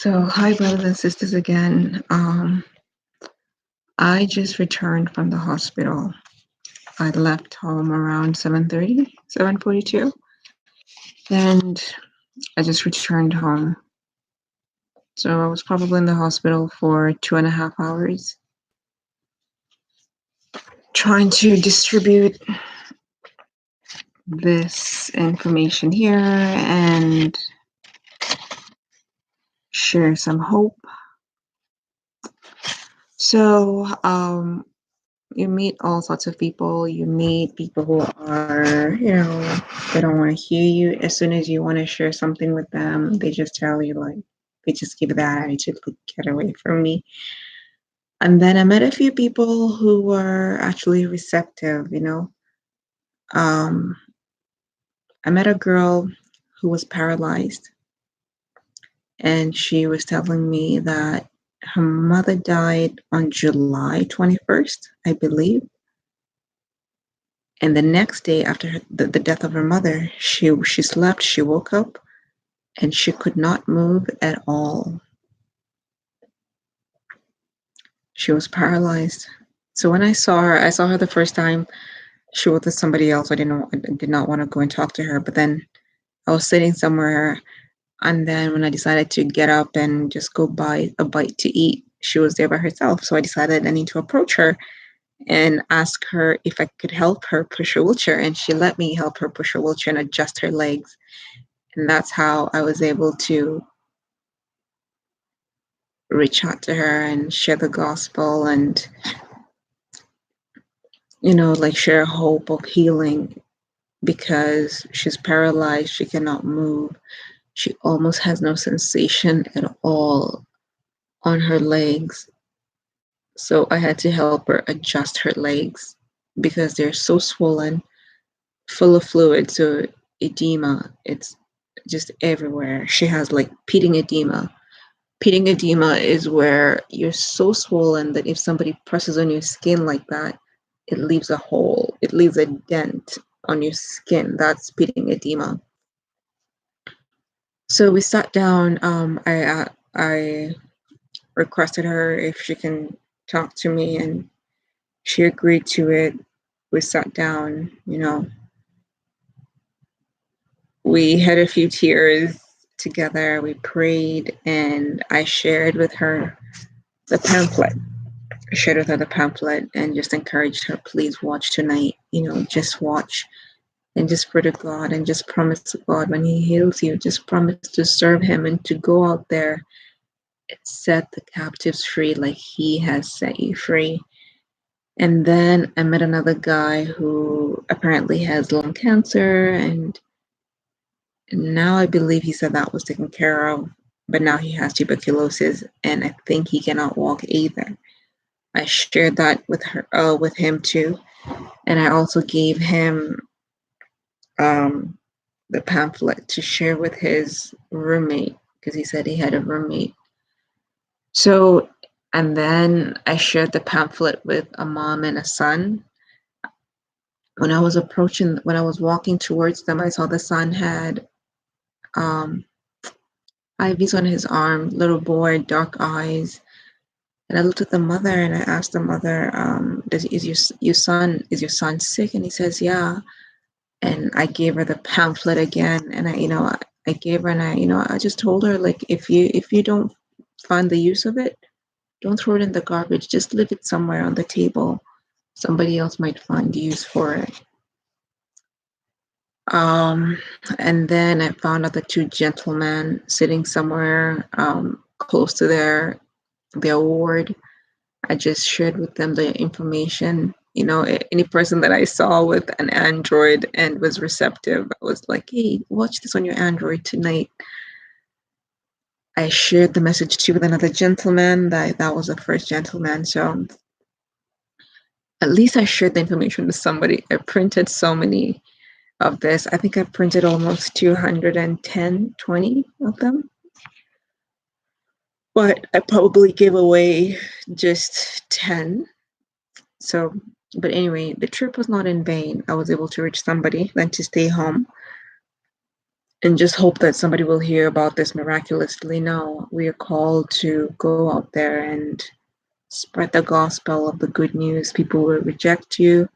So, hi, brothers and sisters again. I just returned from the hospital. I left home around 7:30, 7:42, and I just returned home. So I was probably in the hospital for 2.5 hours, trying to distribute this information here and share some hope. So, you meet all sorts of people. You meet people who are, they don't want to hear you. As soon as you want to share something with them, they just tell you, like, they just give that attitude, like, get away from me. And then I met a few people who were actually receptive. Um, I met a girl who was paralyzed, and she was telling me that her mother died on July 21st, I believe. And the next day after the death of her mother, she slept, she woke up, and she could not move at all. She was paralyzed. So when I saw her the first time. She was with somebody else. I did not want to go and talk to her. But then I was sitting somewhere, and then when I decided to get up and just go buy a bite to eat, she was there by herself. So I decided I need to approach her and ask her if I could help her push her wheelchair. And she let me help her push her wheelchair and adjust her legs. And that's how I was able to reach out to her and share the gospel and, like, share hope of healing, because she's paralyzed. She cannot move. She almost has no sensation at all on her legs. So I had to help her adjust her legs because they're so swollen, full of fluid. So edema, it's just everywhere. She has like pitting edema. Pitting edema is where you're so swollen that if somebody presses on your skin like that, it leaves a hole. It leaves a dent on your skin. That's pitting edema. So we sat down. I requested her if she can talk to me, and she agreed to it. We sat down. We had a few tears together. We prayed, and I shared with her the pamphlet. I shared with her the pamphlet and just encouraged her, please watch tonight. Just watch and just pray to God and just promise to God when He heals you, just promise to serve Him and to go out there and set the captives free like He has set you free. And then I met another guy who apparently has lung cancer, and now I believe he said that was taken care of, but now he has tuberculosis, and I think he cannot walk either. I shared that with him too, and I also gave him the pamphlet to share with his roommate because he said he had a roommate. So, and then I shared the pamphlet with a mom and a son. When I was walking towards them, I saw the son had IVs on his arm, little boy, dark eyes. And I looked at the mother and I asked the mother, is your son sick? And he says, yeah. And I gave her the pamphlet again, and I gave her, and I just told her, like, if you don't find the use of it, don't throw it in the garbage. Just leave it somewhere on the table. Somebody else might find use for it. And then I found out the two gentlemen sitting somewhere close to their ward. I just shared with them the information. Any person that I saw with an Android and was receptive, I was like, hey, watch this on your Android tonight. I shared the message too with another gentleman. That was the first gentleman. So at least I shared the information with somebody. I printed so many of this. I think I printed almost 210, 20 of them. But I probably gave away just 10. So, but anyway, the trip was not in vain. I was able to reach somebody, then to stay home. and just hope that somebody will hear about this miraculously. No, we are called to go out there and spread the gospel of the good news. People will reject you,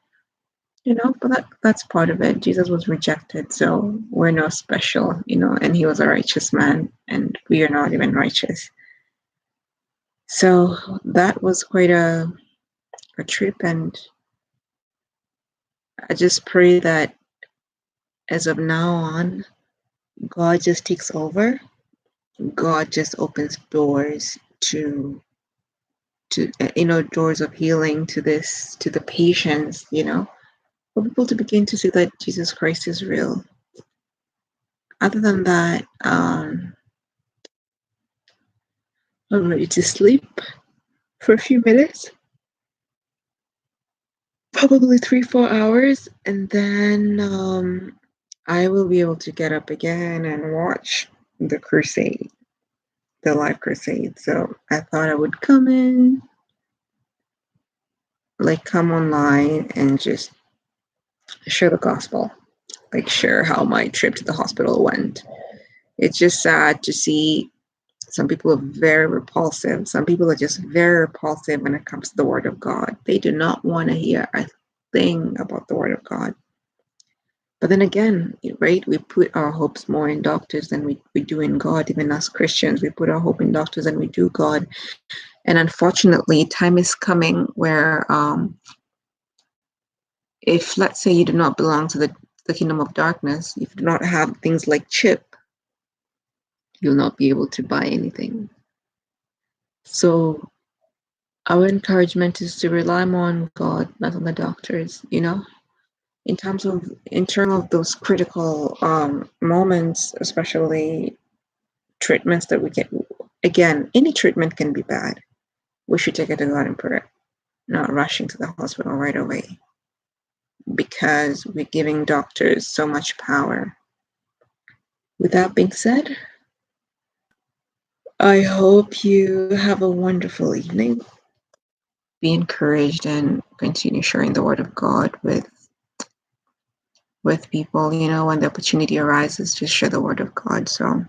but that's part of it. Jesus was rejected, so we're no special, and he was a righteous man, and we are not even righteous. So that was quite a trip, and I just pray that as of now on, God just takes over. God just opens doors to doors of healing to the patients, for people to begin to see that Jesus Christ is real. Other than that, I'm ready to sleep for a few minutes, probably 3-4 hours, and then I will be able to get up again and watch the crusade, the live crusade. So I thought I would come online and just share the gospel, share how my trip to the hospital went. It's just sad to see some people are very repulsive. Some people are just very repulsive when it comes to the word of God. They do not want to hear a thing about the word of God. But then again, right, we put our hopes more in doctors than we do in God. Even as Christians, we put our hope in doctors than we do God. And unfortunately, time is coming where if, let's say, you do not belong to the kingdom of darkness, if you do not have things like chip, you'll not be able to buy anything. So our encouragement is to rely more on God, not on the doctors, in terms of those critical moments, especially treatments that we get. Again, any treatment can be bad. We should take it to God in prayer, not rushing to the hospital right away, because we're giving doctors so much power. With that being said, I hope you have a wonderful evening. Be encouraged and continue sharing the word of God with people. When the opportunity arises, just share the word of God. So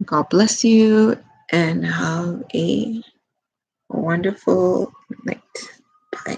God bless you and have a wonderful night. Bye.